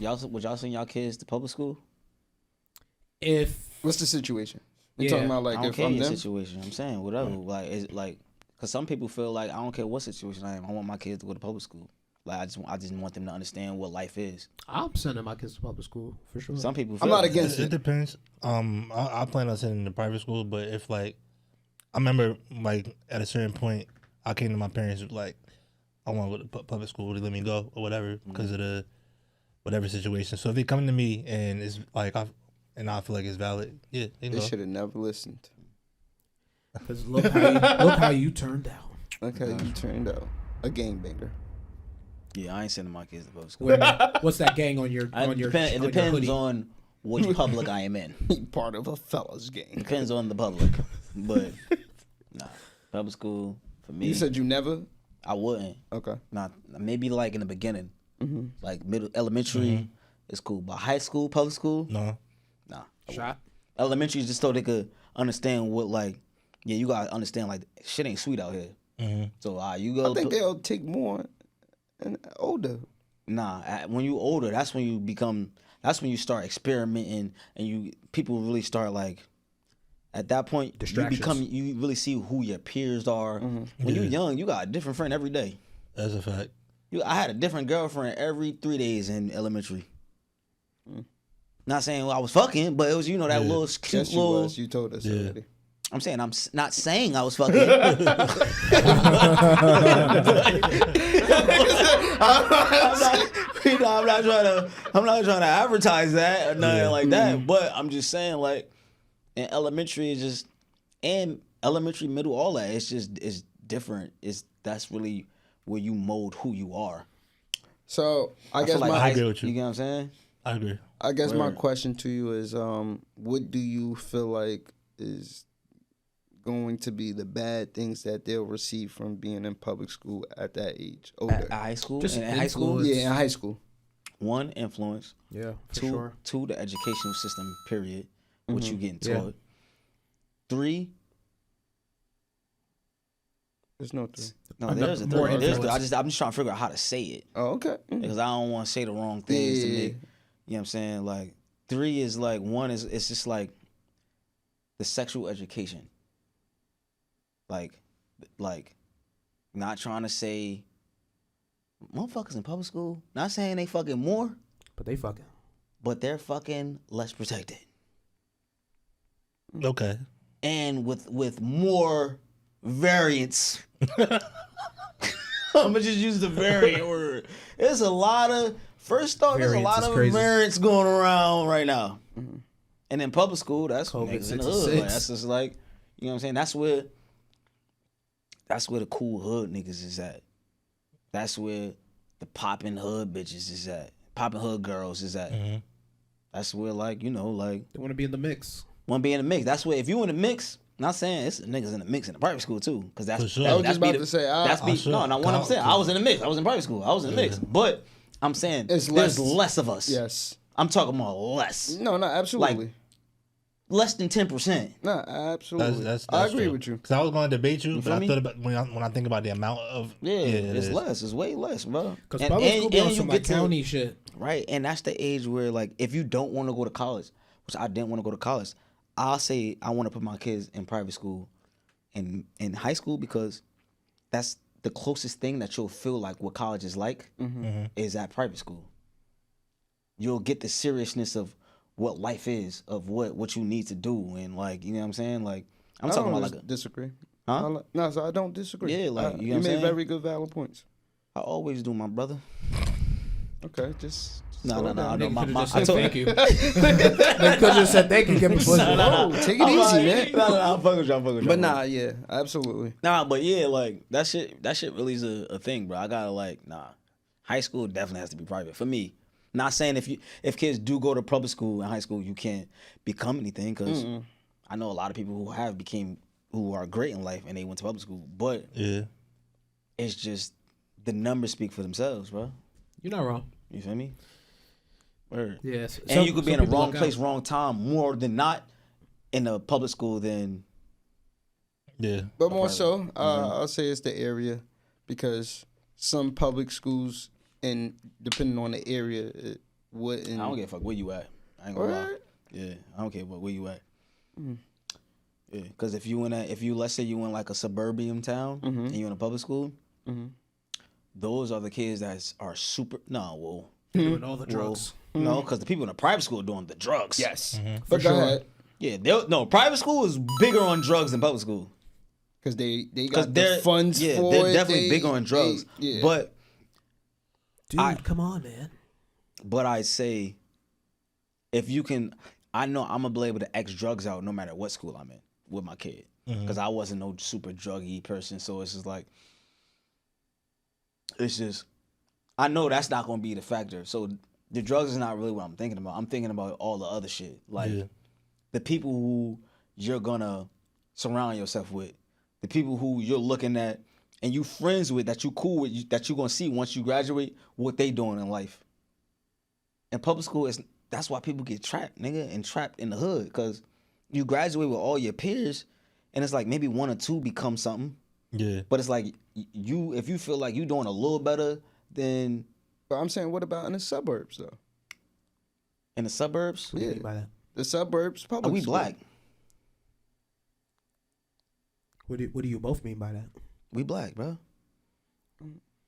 Would y'all send y'all kids to public school? What's the situation? You Yeah. talking about like I don't if care I'm your them? situation. I'm saying whatever. Like it's like, cause some people feel like I don't care what situation I am. I want my kids to go to public school. Like I just want them to understand what life is. I'm sending my kids to public school for sure. Some people. I'm feel not like against It it. depends. I plan on sending to private school, but if like, I remember like at a certain point, I came to my parents like, I want to go to public school. They let me go or whatever because of the whatever situation. So if they come to me and it's like I feel like it's valid, yeah, they can They go. should have never listened. Because look how you turned out. Look how you turned out. A gangbanger. Yeah, I ain't sending my kids to public school. Wait a minute. What's that gang on your It depends on which public I am in. Part of a fella's gang. Depends on the public, but nah, public school for me. You said you never? I wouldn't. Okay. Not maybe like in the beginning, like elementary Mm-hmm. is cool, but high school, public school, No, nah. shot. Elementary is just so they could understand what like, yeah, you gotta understand like shit ain't sweet out here. So you go. I think they'll take more and older. Nah, when you older, that's when you become. That's when you start experimenting, and people really start like. At that point, you really see who your peers are. When you're young, you got a different friend every day. that's a fact. I had a different girlfriend every 3 days in elementary. Not saying I was fucking, but it was that little cute Yes, you little. was. You told us already. I'm saying I'm not saying I was fucking. I'm not trying to advertise that or nothing like that. But I'm just saying like, in elementary is just and elementary, middle, all that. It's different. That's really where you mold who you are. So I guess feel like I agree with you. You get what I'm saying? I agree. I guess my Word. question to you is, what do you feel like is going to be the bad things that they'll receive from being in public school at that age? Older. At high school, Just in high school, influence. Yeah, in high school. one, influence. Yeah, for Two, sure. two, the educational system. Period. What you getting Yeah. taught. 3. There's no three. No, there's a more third. There's influence. I'm just trying to figure out how to say it Oh, okay. because I don't want to say the wrong things to Yeah. make. You know what I'm saying? Like 3 is like 1 is it's just like the sexual education. Like not trying to say motherfuckers in public school. Not saying they fucking more, But they fucking. but they're fucking less protected Okay. and with more variance. I'm gonna just use the variant word. There's a lot of there's a Variance lot is of crazy. variants going around right now. And in public school, that's COVID niggas in the 66. hood. Like, that's just like, you know what I'm saying? That's where the cool hood niggas is at. That's where the popping hood bitches is at. Popping hood girls is at. That's where like, They want to be in the mix. want to be in the mix. That's where if you in the mix, not saying it's niggas in the mix in the private school too, because that's For sure. that- I was that's just about be to say, that's be sure. no, not what I'm saying. I was in the mix. I was in private school. I was in the mix, but I'm saying It's there's less- less of us. Yes. I'm talking about less, No, absolutely. less than 10%. No, absolutely. That's I agree true. with you. Because I was going to debate you, but feel I me? thought about when I think about the amount of Yeah, it it's is. less. It's way less, bro. Because public school be on some like county shit. Right, and that's the age where like if you don't want to go to college, which I didn't want to go to college, I'll say I want to put my kids in private school, in high school because that's the closest thing that you'll feel like what college is like is at private school. You'll get the seriousness of what life is, of what you need to do, and like you know what I'm saying. Like I'm talking about like disagree. Huh? No, so I don't disagree. Yeah, like, you know what you I'm made saying? very good valid points. I always do, my brother. Okay, just No. Nigga My, could've just I said told thank you. They could have said thank you. Give me pussy. Whoa, take it easy, man. No, I'm fucking with you. I'm fucking with you. But nah, yeah, absolutely. Nah, but yeah, like that shit really is a thing, bro. I gotta like, high school definitely has to be private for me. Not saying if kids do go to public school in high school, you can't become anything, because I know a lot of people who are great in life and they went to public school, but Yeah. it's just the numbers speak for themselves, bro. You're not wrong. You feel me? Word. Yes. And you could be in the wrong place, wrong time, more than not in a public school than. Yeah. But more so, I'll say it's the area, because some public schools, and depending on the area, wouldn't. I don't give a fuck where you at. I ain't gonna lie. Word? Yeah, I don't care where you at. Mm. Yeah, because if you let's say you in like a suburban town and you in a public school, those are the kids that are super. No, well, Doing all the drugs. no, because the people in the private school are doing the drugs. Yes, For but sure. go ahead. Yeah, no, private school is bigger on drugs than public school. Because they Because got the funds yeah, for they're it. definitely bigger on drugs. Yeah. But Dude, come on, man. I say, if you can, I know I'm gonna be able to X drugs out no matter what school I'm in with my kid, because I wasn't no super druggy person. So it's just like, I know that's not gonna be the factor. So the drugs is not really what I'm thinking about. I'm thinking about all the other shit, like the people who you're gonna surround yourself with, the people who you're looking at and you friends with, that you cool with, that you're gonna see once you graduate, what they doing in life. In public school, that's why people get trapped, nigga, and trapped in the hood, because you graduate with all your peers, and it's like maybe one or two become something. Yeah. But it's like if you feel like you doing a little better than But I'm saying, what about in the suburbs though? in the suburbs, What do you mean by that? The suburbs, public. we school. black. What do you both mean by that? We black, bro.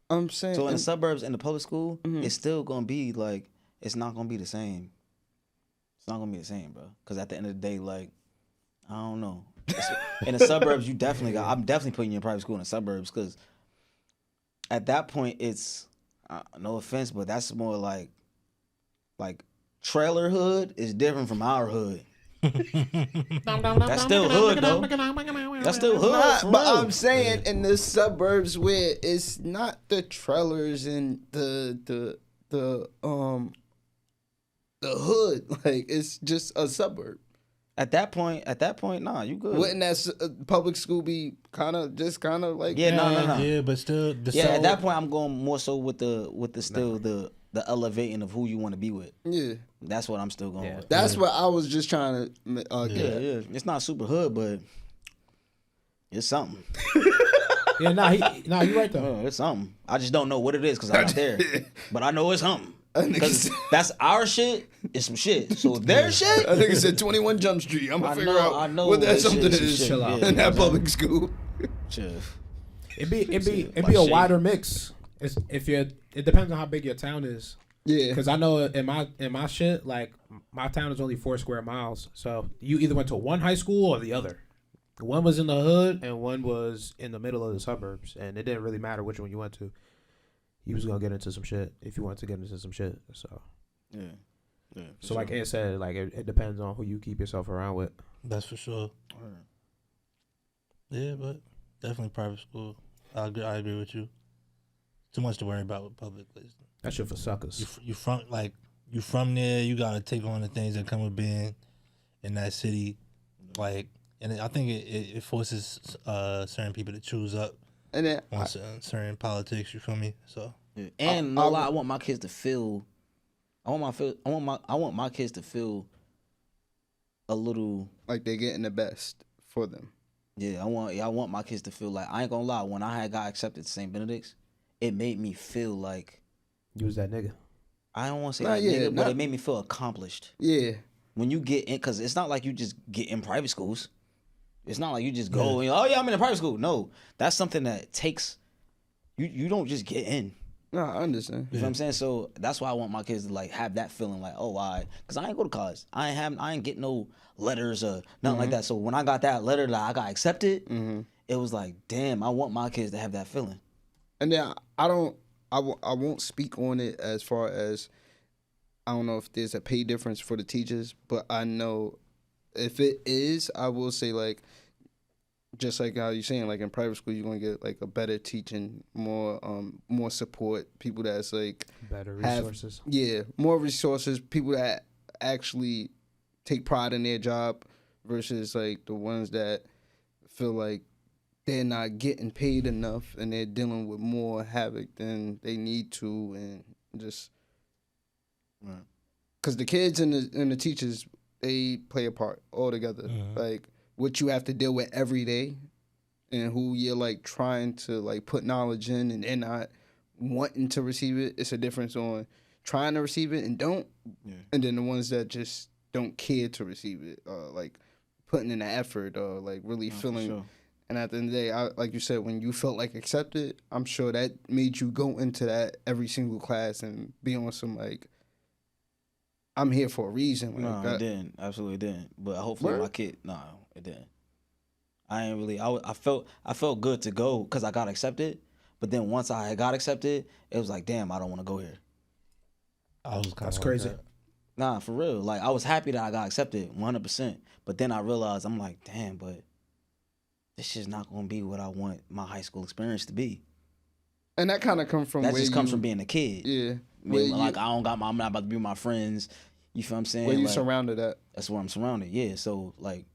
I'm saying. So in the suburbs, in the public school, it's still gonna be like, it's not gonna be the same. It's not gonna be the same, bro. Because at the end of the day, like, I don't know. In the suburbs, you definitely got. I'm definitely putting you in private school in the suburbs, because at that point, it's no offense, but that's more like trailer hood is different from our hood. That's still hood though. That's still hood. Nah, for but real. I'm saying in the suburbs where it's not the trailers and the hood, like it's just a suburb. At that point, nah, you good. Wouldn't that public school be kind of like Yeah, no. Yeah, but still, At that point, I'm going more so with the elevating of who you want to be with. Yeah, That's what I'm still going Yeah. with. that's what I was just trying to get. Yeah. It's not super hood, but it's something. Yeah, you're right though. It's something. I just don't know what it is because I'm not there. But I know it's something. I think Because that's our shit. It's some shit. So their shit. I think it said 21 Jump Street. I'm gonna figure out what that something shit, some is shit. Chill out. in that public school. Chill. It'd be Like a shit. wider mix. It depends on how big your town is. Yeah, Because I know in my shit, like my town is only 4 square miles, so you either went to one high school or the other. One was in the hood and one was in the middle of the suburbs, and it didn't really matter which one you went to. You was gonna get into some shit if you wanted to get into some shit. So Yeah. like Ed said, like it depends on who you keep yourself around with. that's for sure. Yeah, but definitely private school. I agree with you. Too much to worry about with public places. That shit for suckers. You from there. You gotta take on the things that come with being in that city, like, and I think it forces certain people to choose up and then on certain politics. You feel me? So Yeah. And no lie, I want my kids to feel. I want my kids to feel a little. like they're getting the best for them. Yeah, I want my kids to feel like, I ain't gonna lie. When I got accepted to St. Benedict's, it made me feel like, You was that nigga. I don't want to say Nah, that yeah, nigga, but not- it made me feel accomplished. Yeah, When you get in, because it's not like you just get in private schools. It's not like you just go and, oh yeah, I'm in a private school. No, that's something that takes, you don't just get in. no, I understand. You know what I'm saying? So that's why I want my kids to like have that feeling like, oh, because I ain't go to college. I ain't get no letters or nothing like that. So when I got that letter that I got accepted, it was like, damn, I want my kids to have that feeling. And then I won't speak on it as far as, I don't know if there's a pay difference for the teachers, but I know if it is, I will say, like, just like how you're saying, like in private school, you're gonna get like a better teaching, more support, people that's like Better have- resources. more resources, people that actually take pride in their job versus like the ones that feel like they're not getting paid enough and they're dealing with more havoc than they need to, and just because the kids and the teachers, they play a part all together. Like what you have to deal with every day, and who you're like trying to like put knowledge in, and they're not wanting to receive it. It's a difference on trying to receive it and don't, Yeah. and then the ones that just don't care to receive it, like putting in the effort, or like really feeling. Sure. And at the end of the day, like you said, when you felt like accepted, I'm sure that made you go into that every single class and be on some like, I'm here for a reason. Like, No, it didn't. Absolutely didn't. But hopefully Word? my kid. No, it didn't. I ain't really. I felt good to go because I got accepted. But then once I had got accepted, it was like, damn, I don't want to go here. I was kind That's of crazy. Like that. Nah, for real. Like I was happy that I got accepted, 100%. But then I realized I'm like, damn, but this shit's not gonna be what I want my high school experience to be. and that kind of comes from That where just comes you, from being a kid. yeah, I where mean, you, like I'm not about to be with my friends. You feel what I'm saying? where you Like, surrounded at. that's where I'm surrounded. Yeah. So like,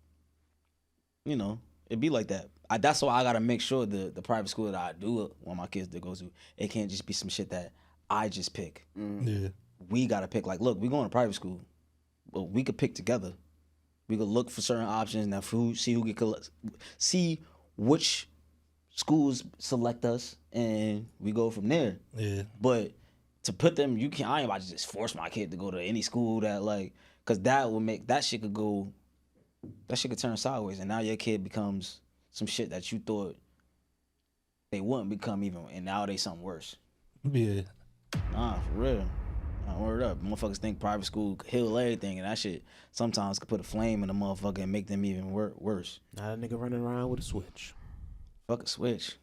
you know, it be like that. That's why I gotta make sure the private school that I do want my kids to go to, it can't just be some shit that I just pick. Yeah. We gotta pick. Like, look, we going to private school, but we could pick together. We could look for certain options now. See who get see which schools select us, and we go from there. Yeah. But to put them, you can't. I ain't about to just force my kid to go to any school that like, cause that will make that shit could go. That shit could turn sideways, and now your kid becomes some shit that you thought they wouldn't become even, and now they something worse. Yeah. Nah, for real. Nah, word up. Motherfuckers think private school could heal everything, and that shit sometimes could put a flame in the motherfucker and make them even worse. Not a nigga running around with a switch. Fuck a switch.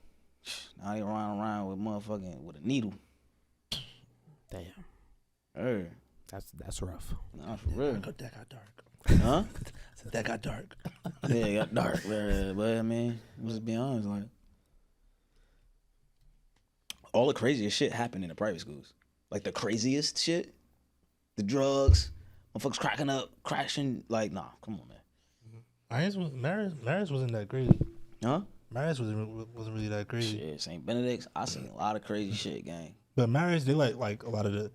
Now they running around with motherfucking with a needle. Damn, Hey, that's rough. nah, for real. That got dark. Huh? That got dark. Yeah, it got dark. But I mean, let's be honest, like all the craziest shit happened in the private schools. Like the craziest shit, the drugs, motherfuckers cracking up, crashing. Like, nah, come on, man. Marist wasn't that crazy. Huh? Marist wasn't really that crazy. Shit, St. Benedict's, I seen a lot of crazy shit, gang. But Marist, they like a lot of the.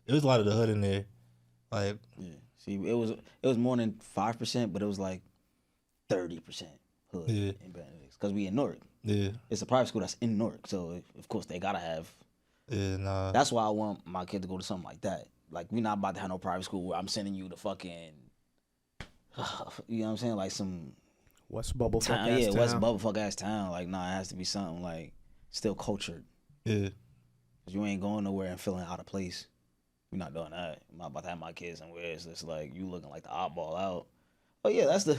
It was a lot of the hood in there. Like, Yeah. See, it was more than 5%, but it was like 30% hood Yeah. in Benedict's because we in Newark. yeah, It's a private school that's in Newark, so of course they gotta have. yeah, nah. That's why I want my kid to go to something like that. Like we not about to have no private school where I'm sending you to fucking, you know what I'm saying, like some West Bubble fuck town, ass yeah, town. West Bubblefuck ass town. Like nah, it has to be something like still cultured. Yeah, 'Cause you ain't going nowhere and feeling out of place. We're not doing that. I'm not about to have my kids somewhere it's just like you looking like the oddball out. Oh yeah, that's the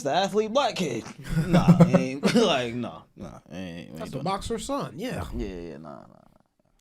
athlete black kid. Nah, ain't like nah. We ain't That's the doing boxer's son. Yeah. that. Yeah, nah.